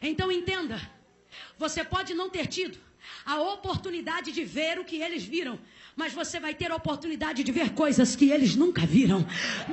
Então entenda, você pode não ter tido a oportunidade de ver o que eles viram, mas você vai ter a oportunidade de ver coisas que eles nunca viram.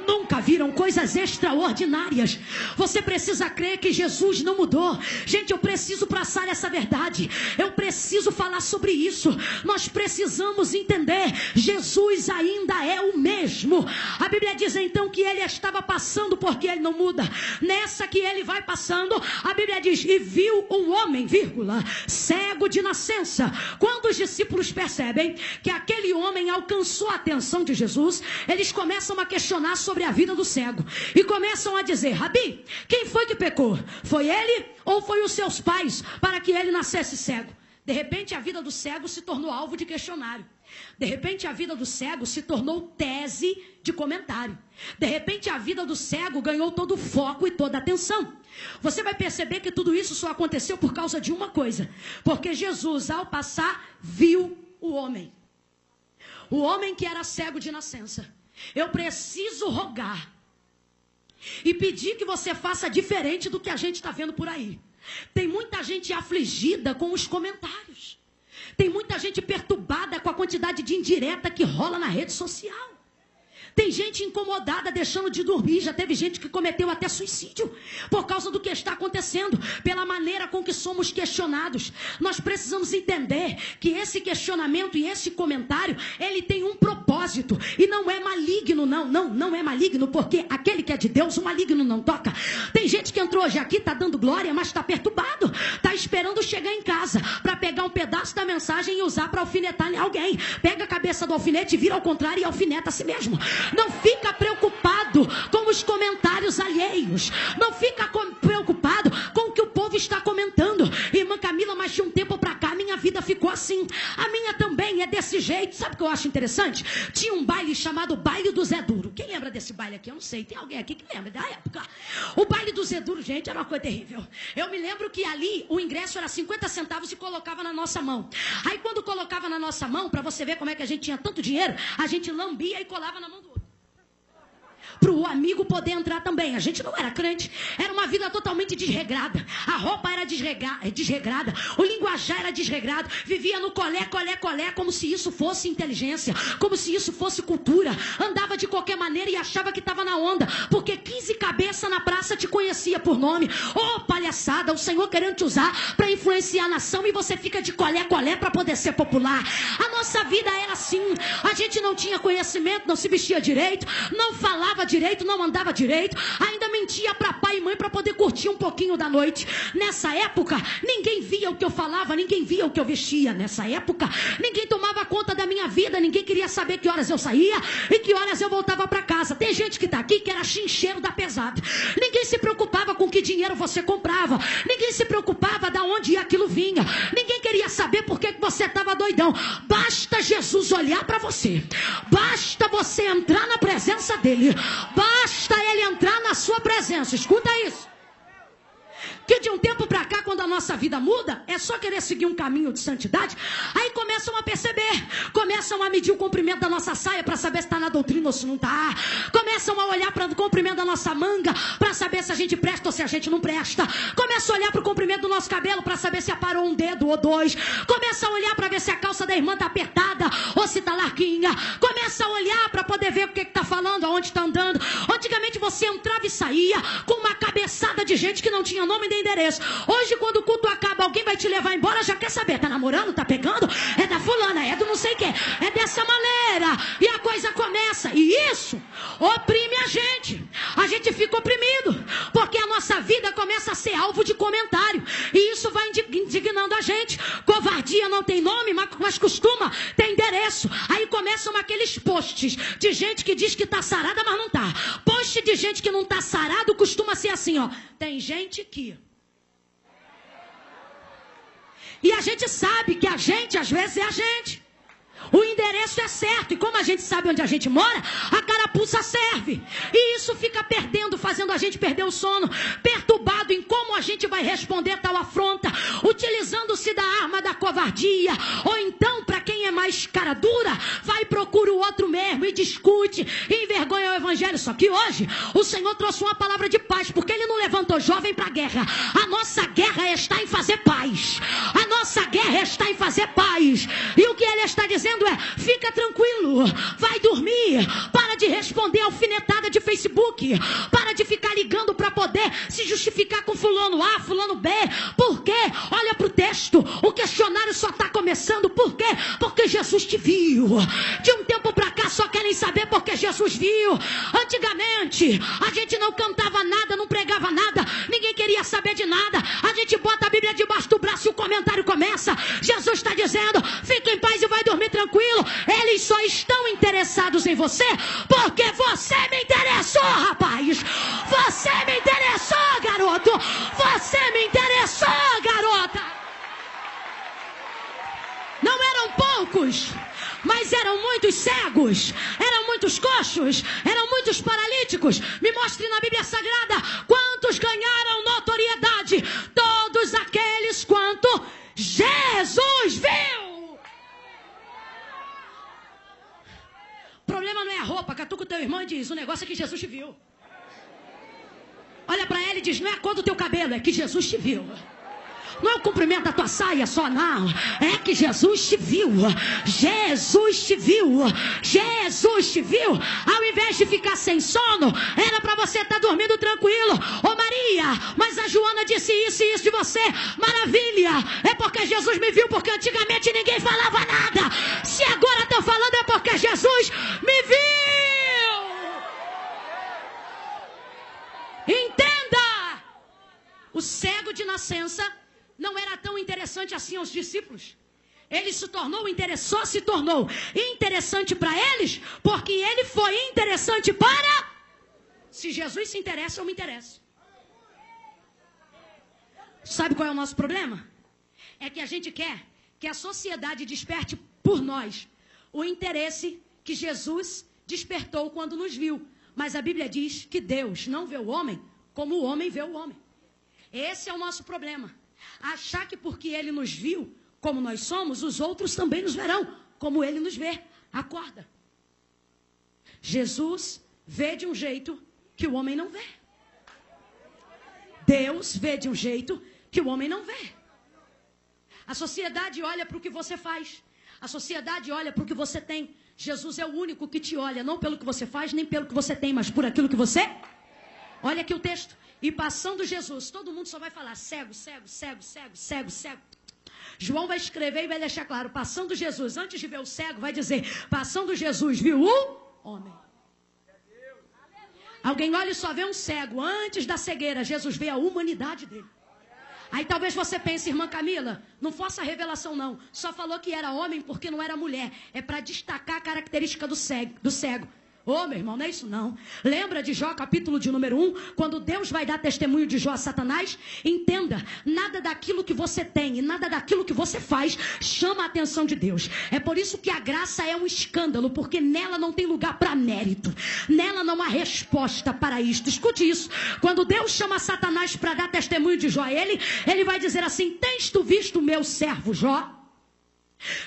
Nunca viram, coisas extraordinárias. Você precisa crer que Jesus não mudou. Gente, eu preciso passar essa verdade. Eu preciso falar sobre isso. Nós precisamos entender, Jesus ainda é o mesmo. A Bíblia diz então que ele estava passando porque ele não muda. Nessa que ele vai passando, a Bíblia diz, e viu um homem, vírgula, cego de nascença. Quando os discípulos percebem que aquele homem alcançou a atenção de Jesus, eles começam a questionar sobre a vida do cego e começam a dizer, Rabi, quem foi que pecou? Foi ele ou foi os seus pais para que ele nascesse cego? De repente a vida do cego se tornou alvo de questionário. De repente a vida do cego se tornou tese de comentário. De repente a vida do cego ganhou todo o foco e toda a atenção. Você vai perceber que tudo isso só aconteceu por causa de uma coisa. Porque Jesus, ao passar, viu o homem. O homem que era cego de nascença. Eu preciso rogar e pedir que você faça diferente do que a gente está vendo por aí. Tem muita gente afligida com os comentários. Tem muita gente perturbada com a quantidade de indireta que rola na rede social. Tem gente incomodada deixando de dormir. Já teve gente que cometeu até suicídio por causa do que está acontecendo, pela maneira com que somos questionados. Nós precisamos entender que esse questionamento e esse comentário, ele tem um propósito. E não é maligno, não é maligno, porque aquele que é de Deus, o maligno não toca. Tem gente que entrou hoje aqui, está dando glória, mas está perturbado. Está esperando chegar em casa para pegar um pedaço da mensagem e usar para alfinetar alguém. Pega a cabeça do alfinete, vira ao contrário e alfineta a si mesmo. Não fica preocupado com os comentários alheios. Não fica preocupado com o que o povo está comentando. Irmã Camila, mas de um tempo para cá, minha vida ficou assim. A minha também é desse jeito. Sabe o que eu acho interessante? Tinha um baile chamado Baile do Zé Duro. Quem lembra desse baile aqui? Eu não sei. Tem alguém aqui que lembra da época? O Baile do Zé Duro, gente, era uma coisa terrível. Eu me lembro que ali o ingresso era 50 centavos e colocava na nossa mão. Aí quando colocava na nossa mão, para você ver como é que a gente tinha tanto dinheiro, a gente lambia e colava na mão do outro. Para o amigo poder entrar também. A gente não era crente. Era uma vida totalmente desregrada. A roupa era desregrada. O linguajar era desregrado. Vivia no colé, como se isso fosse inteligência. Como se isso fosse cultura. Andava de qualquer maneira e achava que estava na onda. Porque 15 cabeças na praça te conhecia por nome. Ô, palhaçada, o Senhor querendo te usar para influenciar a nação e você fica de colé para poder ser popular. A nossa vida era assim. A gente não tinha conhecimento, não se vestia direito, não falava direito, não andava direito, ainda mentia para pai e mãe para poder curtir um pouquinho da noite. Nessa época, ninguém via o que eu falava, ninguém via o que eu vestia. Nessa época, ninguém tomava conta da minha vida, ninguém queria saber que horas eu saía e que horas eu voltava para casa. Tem gente que está aqui que era chincheiro da pesada. Ninguém se preocupava com que dinheiro você comprava, ninguém se preocupava de onde aquilo vinha, ninguém queria saber por que você estava doidão. Basta Jesus olhar para você, basta você entrar na presença dele, basta ele entrar na sua presença. Escuta isso. Que de um tempo para cá, quando a nossa vida muda, é só querer seguir um caminho de santidade. Aí começam a perceber, começam a medir o comprimento da nossa saia para saber se está na doutrina ou se não está. Começam a olhar para o comprimento da nossa manga para saber se a gente presta ou se a gente não presta. Começam a olhar para o comprimento do nosso cabelo para saber se aparou um dedo ou dois. Começam a olhar para ver se a calça da irmã está apertada ou se está larguinha. Começam a olhar para poder ver o que está falando, aonde está andando. Antigamente você entrava e saía com uma cabeçada de gente que não tinha nome nem endereço. Hoje, quando o culto acaba, alguém vai te levar embora, já quer saber, tá namorando, tá pegando? É da fulana, é do não sei quem. É dessa maneira. E a coisa começa. E isso oprime a gente. A gente fica oprimido. Porque a nossa vida começa a ser alvo de comentário. E isso vai indignando a gente. Covardia não tem nome, mas costuma ter endereço. Aí começam aqueles posts de gente que diz que tá sarada, mas não tá. Post de gente que não tá sarado costuma ser assim, ó. Tem gente que... E a gente sabe que a gente, às vezes, é a gente. O endereço é certo. E como a gente sabe onde a gente mora, a carapuça serve. E isso fica perdendo, fazendo a gente perder o sono. Perturbado em como a gente vai responder tal afronta. Utilizando-se da arma arma da covardia. Ou então, para quem é mais cara dura, vai e procura o outro mesmo e discute e envergonha o evangelho. Só que hoje o Senhor trouxe uma palavra de paz, porque Ele não levantou jovem para a guerra. A nossa guerra está em fazer paz. A nossa guerra está em fazer paz. E o que Ele está dizendo é: fica tranquilo, vai dormir, para de responder alfinetada de Facebook, para de ficar ligando para poder se justificar com fulano A, fulano B. Por quê? Olha para o texto, o questionário só está começando. Por quê? Porque Jesus te viu. De um tempo para cá só querem saber porque Jesus viu. Antigamente a gente não cantava nada, não pregava nada, ninguém queria saber de nada. A gente bota a Bíblia debaixo do braço e o comentário começa. Jesus está dizendo: fica em paz e vai dormir tranquilo. Eles só estão interessados em você porque você me interessou, rapaz. Você me interessou, garoto. Você me interessou, garota. Não eram poucos, mas eram muitos cegos, eram muitos coxos, eram muitos paralíticos. Me mostre na Bíblia Sagrada quantos ganharam notoriedade. Todos aqueles quanto Jesus viu. O problema não é a roupa. Catuca o teu irmão e diz: o negócio é que Jesus te viu. Olha para ela e diz: não é a cor do teu cabelo, é que Jesus te viu. Não é o comprimento da tua saia só, não. É que Jesus te viu. Jesus te viu. Jesus te viu. Ao invés de ficar sem sono, era para você estar dormindo tranquilo. Ô Maria, mas a Joana disse isso e isso de você. Maravilha. É porque Jesus me viu, porque antigamente ninguém falava nada. Se agora estão falando é porque Jesus me viu. Entenda. O cego de nascença não era tão interessante assim aos discípulos. Ele se tornou interessante, se tornou interessante para eles, porque ele foi interessante para... Se Jesus se interessa, eu me interesso. Sabe qual é o nosso problema? É que a gente quer que a sociedade desperte por nós o interesse que Jesus despertou quando nos viu. Mas a Bíblia diz que Deus não vê o homem como o homem vê o homem. Esse é o nosso problema. Achar que porque Ele nos viu como nós somos, os outros também nos verão como Ele nos vê. Acorda. Jesus vê de um jeito que o homem não vê. Deus vê de um jeito que o homem não vê. A sociedade olha para o que você faz. A sociedade olha para o que você tem. Jesus é o único que te olha, não pelo que você faz, nem pelo que você tem, mas por aquilo que você... Olha aqui o texto. E passando Jesus, todo mundo só vai falar cego, cego, cego, cego, cego, cego. João vai escrever e vai deixar claro: passando Jesus, antes de ver o cego, vai dizer: passando Jesus, viu o homem. Alguém olha e só vê um cego. Antes da cegueira, Jesus vê a humanidade dele. Aí talvez você pense: irmã Camila, não faça revelação não. Só falou que era homem porque não era mulher. É para destacar a característica do cego. Ô, meu irmão, não é isso não. Lembra de Jó, capítulo de número 1? Quando Deus vai dar testemunho de Jó a Satanás? Entenda, nada daquilo que você tem e nada daquilo que você faz chama a atenção de Deus. É por isso que a graça é um escândalo, porque nela não tem lugar para mérito. Nela não há resposta para isto. Escute isso. Quando Deus chama Satanás para dar testemunho de Jó a ele vai dizer assim: tens tu visto o meu servo Jó?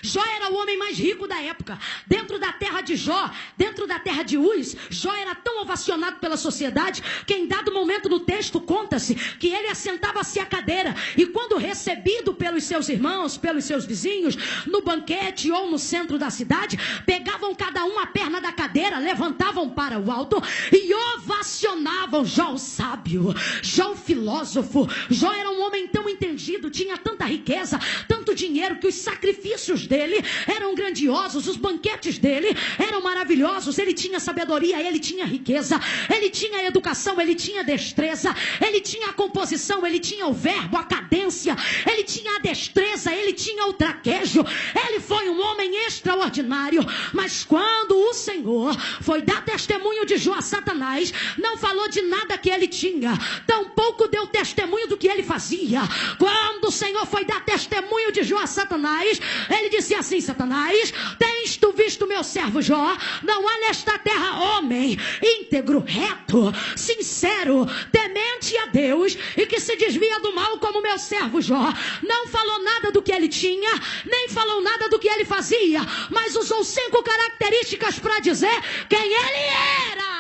Jó era o homem mais rico da época. Dentro da terra de Jó, dentro da terra de Uz, Jó era tão ovacionado pela sociedade que em dado momento no texto conta-se que ele assentava-se à cadeira e quando recebido pelos seus irmãos, pelos seus vizinhos, no banquete ou no centro da cidade, pegavam cada um a perna da cadeira, levantavam para o alto e ovacionavam Jó o sábio, Jó o filósofo. Jó era um homem tão entendido, tinha tanta riqueza, tanto dinheiro, que os sacrifícios dele eram grandiosos, os banquetes dele eram maravilhosos. Ele tinha sabedoria, ele tinha riqueza, ele tinha educação, ele tinha destreza, ele tinha a composição, ele tinha o verbo, a cadência, ele tinha a destreza, ele tinha o traquejo. Ele foi um homem extraordinário. Mas quando o Senhor foi dar testemunho de Jó a Satanás, não falou de nada que ele tinha, tampouco deu testemunho do que ele fazia. Quando o Senhor foi dar testemunho de Jó a Satanás, ele disse assim: Satanás, tens tu visto meu servo Jó, não há nesta terra homem íntegro, reto, sincero, temente a Deus e que se desvia do mal como meu servo Jó. Não falou nada do que ele tinha, nem falou nada do que ele fazia, mas usou 5 características para dizer quem ele era.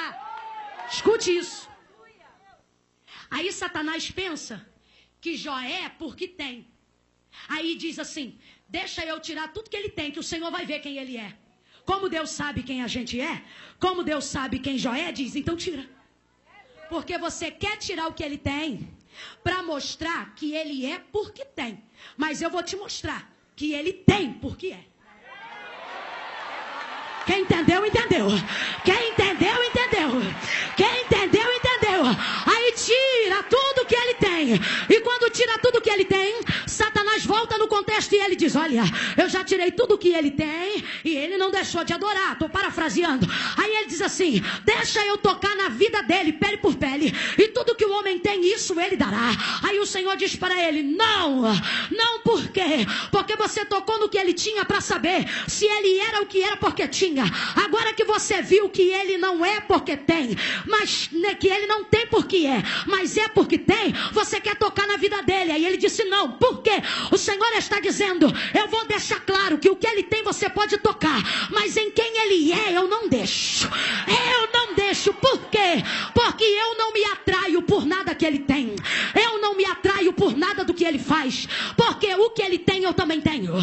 Escute isso. Aí Satanás pensa que Jó é porque tem. Aí diz assim: deixa eu tirar tudo que ele tem, que o Senhor vai ver quem ele é. Como Deus sabe quem a gente é, como Deus sabe quem Jó é, diz, então tira. Porque você quer tirar o que ele tem para mostrar que ele é porque tem. Mas eu vou te mostrar que ele tem porque é. Quem entendeu, entendeu. Quem entendeu, entendeu. Quem entendeu, entendeu. Aí tira tudo que ele tem. E quando tira tudo que ele tem, Satanás volta no contexto e ele diz: olha, eu já tirei tudo que ele tem e ele não deixou de adorar. Estou parafraseando. Aí ele diz assim: deixa eu tocar na vida dele, pele por pele. E tudo que o homem tem, isso ele dará. Aí o Senhor diz para ele: não, não, por quê? Porque você tocou no que ele tinha para saber se ele era o que era porque tinha. Agora que você viu que ele não é porque tem, mas que ele não tem porque é, mas é porque tem, você quer tocar na vida dele. Aí ele disse: não, por quê? O Senhor está dizendo: eu vou deixar claro que o que ele tem você pode tocar, mas em quem ele é eu não deixo. Eu não deixo. Por quê? Porque eu não me atraio por nada que ele tem. Eu não me atraio por nada do que ele faz, porque o que ele tem eu também tenho.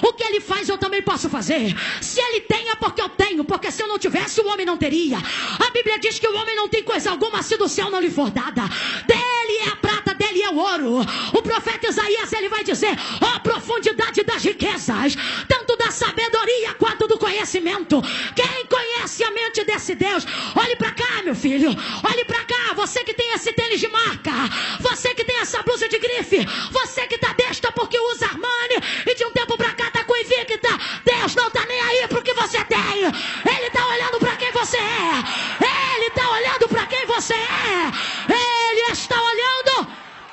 O que ele faz eu também posso fazer. Se ele tem é porque eu tenho, porque se eu não tivesse o homem não teria. A Bíblia diz que o homem não tem coisa alguma se do céu não lhe for dada. Dele é a prata, dele é o ouro. O profeta Isaías, ele vai dizer: ó, profundidade das riquezas, tanto da sabedoria quanto do conhecimento. Quem conhece a mente desse Deus? Olhe pra cá, meu filho, olhe pra cá. Você que tem esse tênis de marca, você que tem essa blusa de grife, você que tá besta porque usa Armani e de um tempo pra cá tá com invicta. Deus não tá nem aí pro que você tem. Ele tá olhando pra quem você é. Ele tá olhando pra quem você é. Ele está olhando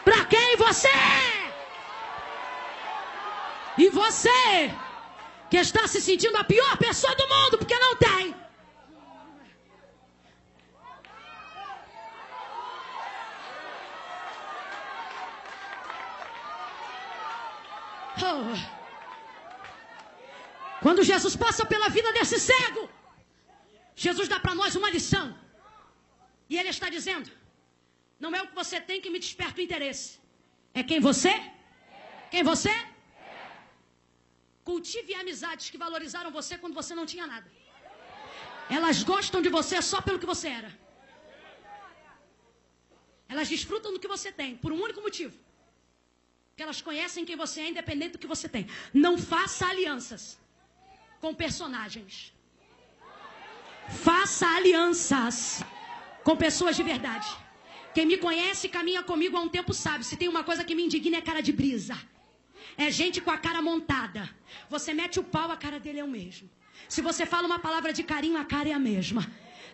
pra quem você é. E você que está se sentindo a pior pessoa do mundo porque não tem. Oh. Quando Jesus passa pela vida desse cego, Jesus dá para nós uma lição. E ele está dizendo: não é o que você tem que me desperta o interesse, é quem você é. Quem você é. Cultive amizades que valorizaram você quando você não tinha nada. Elas gostam de você só pelo que você era. Elas desfrutam do que você tem por um único motivo: porque elas conhecem quem você é, independente do que você tem. Não faça alianças com personagens. Faça alianças com pessoas de verdade. Quem me conhece e caminha comigo há um tempo sabe: se tem uma coisa que me indigna é cara de brisa. É gente com a cara montada. Você mete o pau, a cara dele é o mesmo. Se você fala uma palavra de carinho, a cara é a mesma.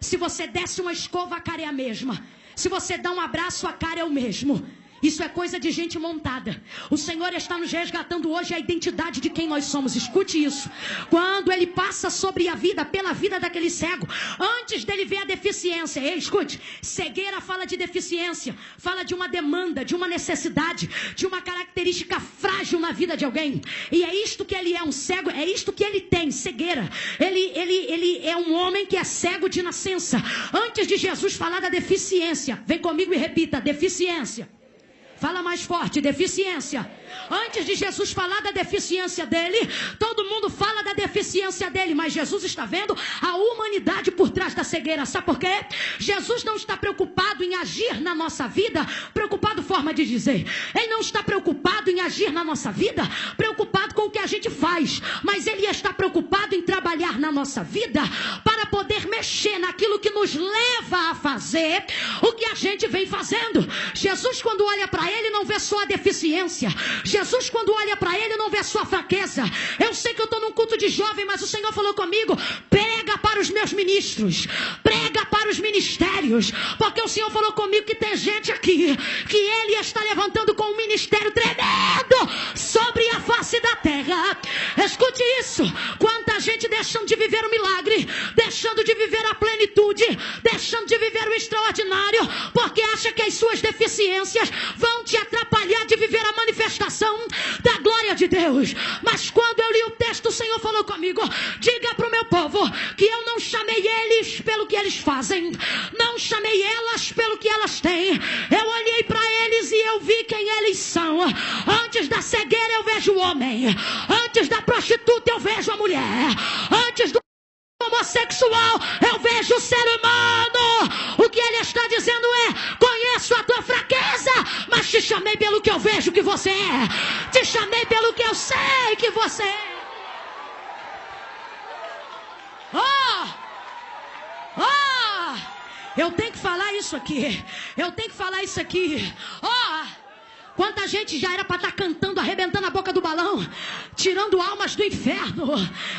Se você desce uma escova, a cara é a mesma. Se você dá um abraço, a cara é o mesmo. Isso é coisa de gente montada. O Senhor está nos resgatando hoje a identidade de quem nós somos. Escute isso. Quando ele passa sobre a vida, pela vida daquele cego, antes dele ver a deficiência, escute, cegueira fala de deficiência, fala de uma demanda, de uma necessidade, de uma característica frágil na vida de alguém. E é isto que ele é, um cego, é isto que ele tem, cegueira. Ele é um homem que é cego de nascença. Antes de Jesus falar da deficiência, vem comigo e repita: deficiência. Fala mais forte: deficiência. Antes de Jesus falar da deficiência dele, todo mundo fala da deficiência dele, mas Jesus está vendo a humanidade por trás da cegueira. Sabe por quê? Jesus não está preocupado em agir na nossa vida, preocupado, forma de dizer. Ele não está preocupado em agir na nossa vida, preocupado com o que a gente faz, mas ele está preocupado em trabalhar na nossa vida para poder mexer naquilo que nos leva a fazer o que a gente vem fazendo. Jesus, quando olha para ele, não vê só a deficiência. Jesus, quando olha para ele, não vê sua fraqueza. Eu sei que eu estou num culto de jovem, mas o Senhor falou comigo: prega para os meus ministros, prega para os ministérios, porque o Senhor falou comigo que tem gente aqui que ele está levantando com um ministério tremendo sobre a face da terra. Escute isso: quanta gente deixando de viver o milagre, deixando de viver a plenitude, deixando de viver o extraordinário, porque acha que as suas deficiências vão te atrapalhar de viver a manifestação da glória de Deus. Mas quando eu li o texto, o Senhor falou comigo: diga para o meu povo que eu não chamei eles pelo que eles fazem, não chamei elas pelo que elas têm. Eu olhei para eles e eu vi quem eles são. Antes da cegueira eu vejo o homem, antes da prostituta eu vejo a mulher, antes do homossexual eu vejo o ser humano. O que ele está dizendo é: conheço a tua fraqueza, mas te chamei pelo que eu vejo que você é, te chamei pelo que eu sei que você é. Eu tenho que falar isso aqui. Eu tenho que falar isso aqui. Quanta gente já era para estar cantando, arrebentando a boca do balão, tirando almas do inferno,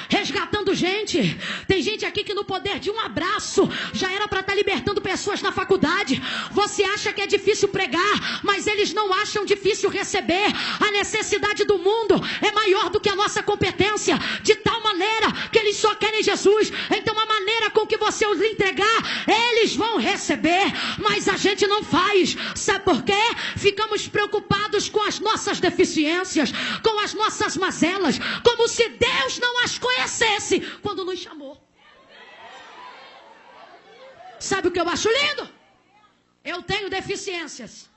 resgatando gente. Tem gente aqui que no poder de um abraço já era para estar libertando pessoas na faculdade. Você acha que é difícil pregar, mas eles não acham difícil receber. A necessidade do mundo é maior do que a nossa competência, de tal maneira que eles só querem Jesus. Então a maneira com que você os entregar, eles vão receber, mas a gente não faz. Sabe por quê? Ficamos preocupados com as nossas deficiências, com as nossas mazelas, como se Deus não as conhecesse quando nos chamou. Sabe o que eu acho lindo? Eu tenho deficiências,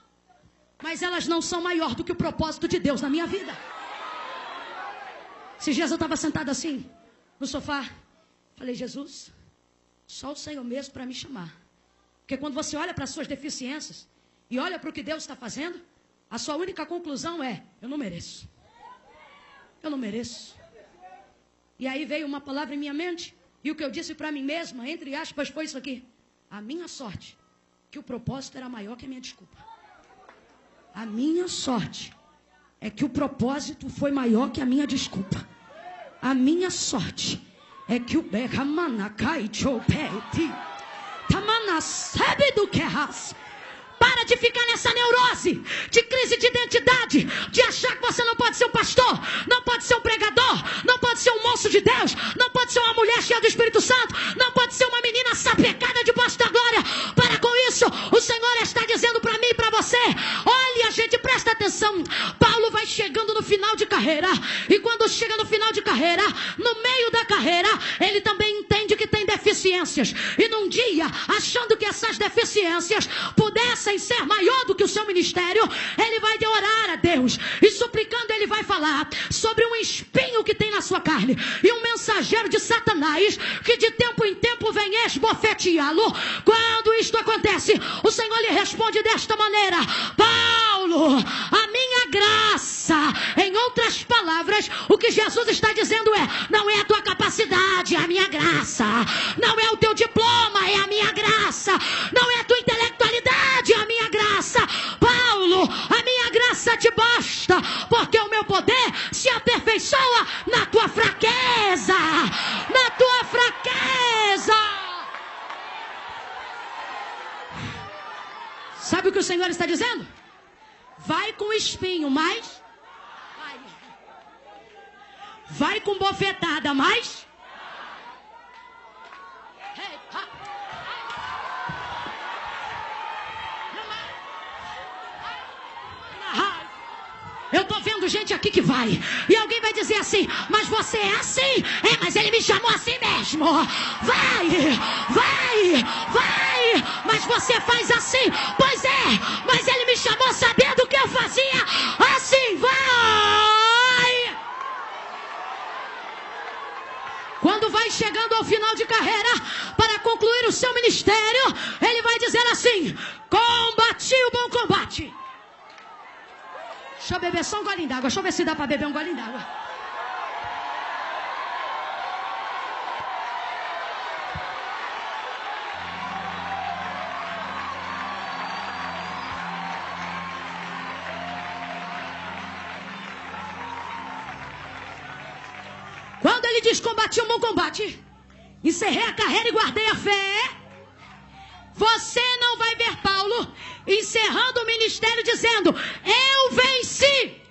mas elas não são maior do que o propósito de Deus na minha vida. Esses dias eu estava sentado assim no sofá, falei: Jesus, só o Senhor mesmo para me chamar. Porque quando você olha para as suas deficiências e olha para o que Deus está fazendo, a sua única conclusão é: eu não mereço. Eu não mereço. E aí veio uma palavra em minha mente, e o que eu disse para mim mesma, entre aspas, foi isso aqui: a minha sorte, que o propósito era maior que a minha desculpa. A minha sorte é que o propósito foi maior que a minha desculpa. A minha sorte é que o para de ficar nessa neurose de crise de identidade, de achar que você não pode ser um pastor, não pode ser um pregador, não pode ser um monstro de Deus, não pode ser uma mulher cheia do Espírito Santo, não pode ser uma menina sapecada debaixo da glória. Para com isso. O Senhor está dizendo para mim e para você: olha, gente, presta atenção. Paulo vai chegando no final de carreira, e quando chega no final de carreira, no meio da carreira, ele também entende que tem deficiências, e num dia, achando que essas deficiências pudessem ser maior do que o seu ministério, ele vai orar a Deus, e suplicando, ele vai falar sobre um espinho que tem na sua carne, e um mensageiro de Satanás, que de tempo em tempo vem esbofeteá-lo. Quando isto acontece, o Senhor lhe responde desta maneira: Paulo, a minha graça. Em outras palavras, o que Jesus está dizendo é: não é a tua capacidade, é a minha graça. Não é o teu diploma, é a minha graça. Não é a tua intelectualidade, é a minha graça. Paulo, a minha graça te basta, porque o meu poder se aperfeiçoa na tua fraqueza. Na tua fraqueza. Sabe o que o Senhor está dizendo? Vai com espinho, mas vai com bofetada, mas eu tô vendo gente aqui que vai, e alguém vai dizer assim: mas você é assim? É, mas ele me chamou assim mesmo. Vai, mas você faz assim. Pois é, mas ele me chamou sabendo que eu fazia assim. Vai. Quando vai chegando ao final de carreira, para concluir o seu ministério, ele vai dizer assim: combati o bom combate. Deixa eu beber só um golinho d'água. Deixa eu ver se dá para beber um golinho d'água. Quando ele diz combati um bom combate, encerrei a carreira e guardei a fé, você não vai ver Paulo encerrando o ministério dizendo: eu venci.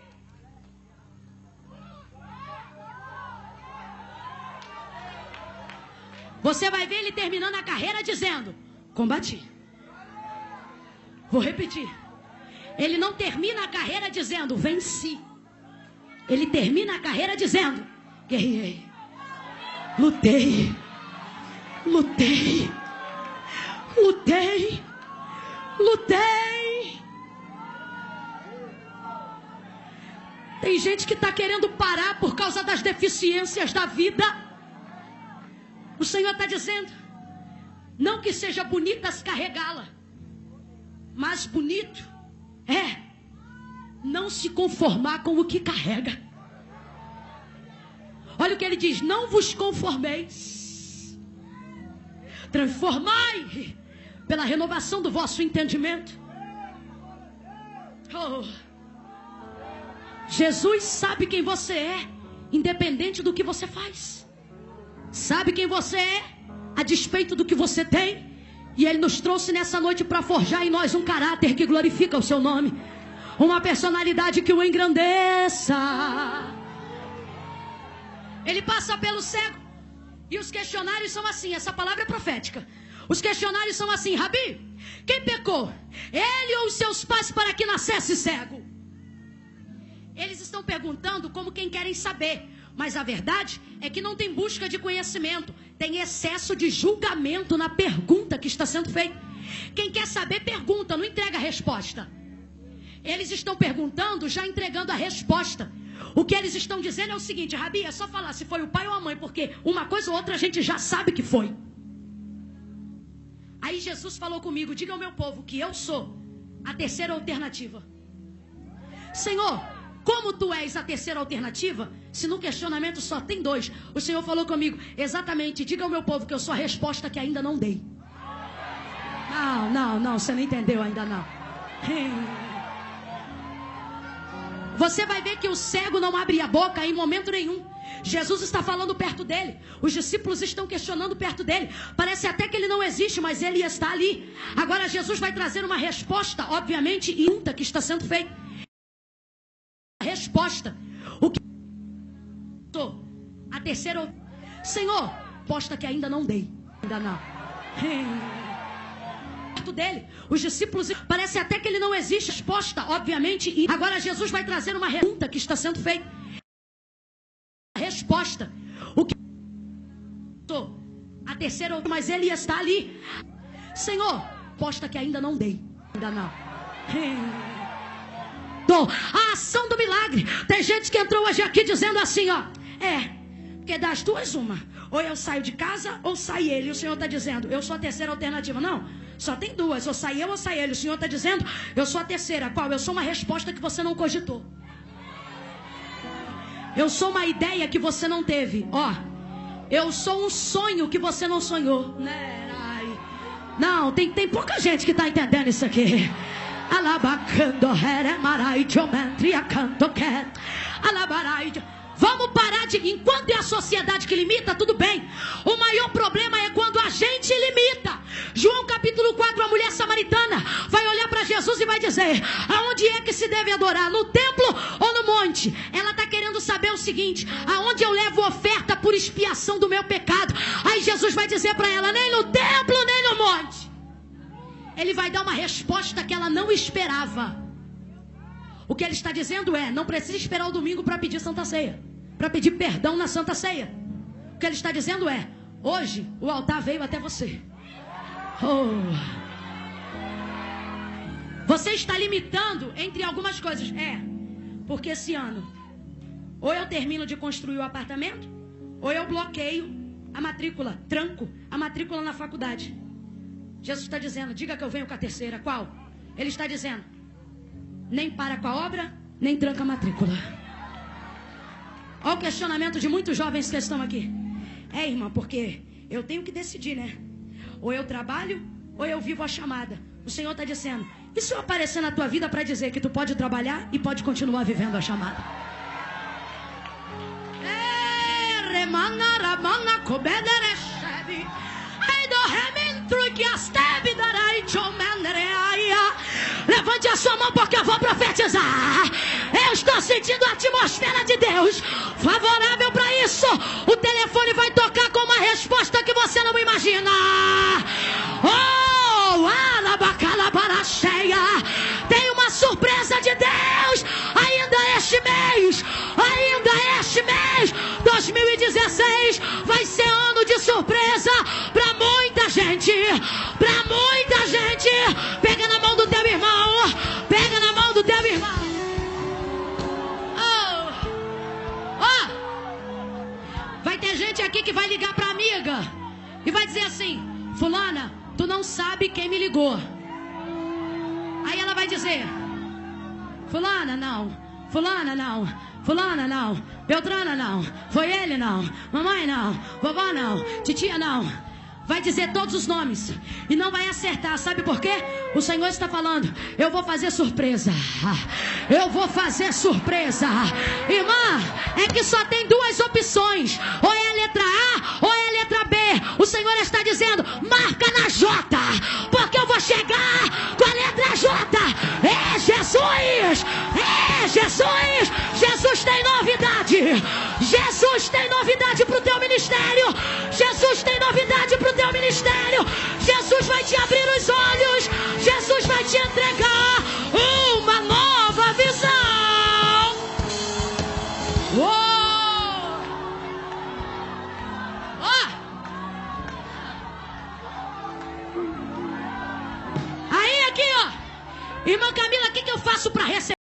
Você vai ver ele terminando a carreira dizendo: combati. Vou repetir. Ele não termina a carreira dizendo: venci. Ele termina a carreira dizendo: guerrei, lutei, lutei, lutei, lutei. Tem gente que está querendo parar por causa das deficiências da vida. O Senhor está dizendo: não que seja bonita se carregá-la, mas bonito é não se conformar com o que carrega. Olha o que ele diz: não vos conformeis, transformai pela renovação do vosso entendimento. Oh, Jesus sabe quem você é, independente do que você faz. Sabe quem você é, a despeito do que você tem. E Ele nos trouxe nessa noite para forjar em nós um caráter que glorifica o seu nome, uma personalidade que o engrandeça. Ele passa pelo cego, e os questionários são assim. Essa palavra é profética. Os questionários são assim: Rabi, quem pecou? Ele ou os seus pais para que nascesse cego? Eles estão perguntando como quem querem saber, mas a verdade é que não tem busca de conhecimento, tem excesso de julgamento na pergunta que está sendo feita. Quem quer saber pergunta, não entrega a resposta. Eles estão perguntando, já entregando a resposta. O que eles estão dizendo é o seguinte: Rabi, é só falar se foi o pai ou a mãe, porque uma coisa ou outra a gente já sabe que foi. Aí Jesus falou comigo: diga ao meu povo que eu sou a terceira alternativa. Senhor, como tu és a terceira alternativa, se no questionamento só tem dois? O Senhor falou comigo: exatamente, diga ao meu povo que eu sou a resposta que ainda não dei. Não, você não entendeu ainda não. Você vai ver que o cego não abre a boca em momento nenhum. Jesus está falando perto dele, os discípulos estão questionando perto dele. Parece até que ele não existe, mas ele está ali. Agora Jesus vai trazer uma resposta, obviamente, e que está sendo feita. Resposta: o que sou a terceira? Senhor, resposta que ainda não dei. Ainda não. Perto dele, os discípulos, parece até que ele não existe. Resposta, obviamente, e agora Jesus vai trazer uma pergunta que está sendo feita. Resposta: o que sou a terceira? Mas ele está ali. Senhor, resposta que ainda não dei. Ainda não. A ação do milagre. Tem gente que entrou hoje aqui dizendo assim, ó: porque das duas uma, ou eu saio de casa ou sai ele. E o Senhor está dizendo: eu sou a terceira alternativa. Não, só tem duas: ou sai eu ou sai ele. O Senhor está dizendo: eu sou a terceira. Qual? Eu sou uma resposta que você não cogitou. Eu sou uma ideia que você não teve. Ó, eu sou um sonho que você não sonhou. Não, tem pouca gente que está entendendo isso aqui. Vamos parar de... Enquanto é a sociedade que limita, tudo bem. O maior problema é quando a gente limita. João capítulo 4, a mulher samaritana vai olhar para Jesus e vai dizer: aonde é que se deve adorar? No templo ou no monte? Ela está querendo saber o seguinte: aonde eu levo oferta por expiação do meu pecado? Aí Jesus vai dizer para ela: nem no templo, nem no monte. Ele vai dar uma resposta que ela não esperava. O que ele está dizendo é: não precisa esperar o domingo para pedir Santa Ceia, para pedir perdão na Santa Ceia. O que ele está dizendo é: hoje o altar veio até você. Você está limitando entre algumas coisas. Porque esse ano, ou eu termino de construir o apartamento, ou eu bloqueio a matrícula, tranco a matrícula na faculdade. Jesus está dizendo: diga que eu venho com a terceira. Qual? Ele está dizendo: nem para com a obra, nem tranca a matrícula. Olha o questionamento de muitos jovens que estão aqui. Irmã, porque eu tenho que decidir, né? Ou eu trabalho, ou eu vivo a chamada. O Senhor está dizendo: e se eu aparecer na tua vida para dizer que tu pode trabalhar e pode continuar vivendo a chamada? Levante a sua mão porque eu vou profetizar. Eu estou sentindo a atmosfera de Deus favorável para isso. O telefone vai tocar com uma resposta resposta que você não imagina. Oh, alabacalabaracheia. Tem uma surpresa de Deus ainda este mês. Ainda este mês, 2016, vai ser ano de surpresa para muita gente. Para muita gente. Pega na mão do teu irmão. Pega na mão do teu irmão. Vai ter gente aqui que vai ligar pra amiga e vai dizer assim: fulana, tu não sabe quem me ligou. Aí ela vai dizer: fulana não, fulana não, fulana não, Beltrana não, foi ele não, mamãe não, vovó não, titia não. Vai dizer todos os nomes e não vai acertar. Sabe por quê? O Senhor está falando: eu vou fazer surpresa. Eu vou fazer surpresa. Irmã, é que só tem duas opções: ou é a letra A ou é a letra B. O Senhor está dizendo: marca na J, porque eu vou chegar com a letra J. É Jesus! É Jesus! Jesus tem novidade. Jesus tem novidade para o teu ministério. Jesus tem novidade para o teu ministério. Jesus vai te abrir os olhos. Jesus vai te entregar uma nova visão. Uou! Oh! Aí aqui, ó. Irmã Camila, o que eu faço para receber?